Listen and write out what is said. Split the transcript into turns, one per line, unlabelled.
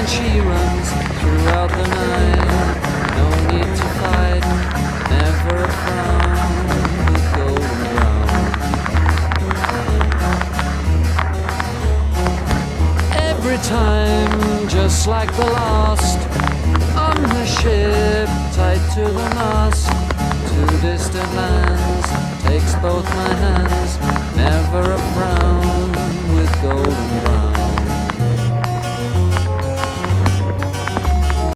and she runs throughout the night. No need to fight, never a frown with golden brown. Every time, just like the last, on the ship, tied to the mast, to distant lands, takes both my hands.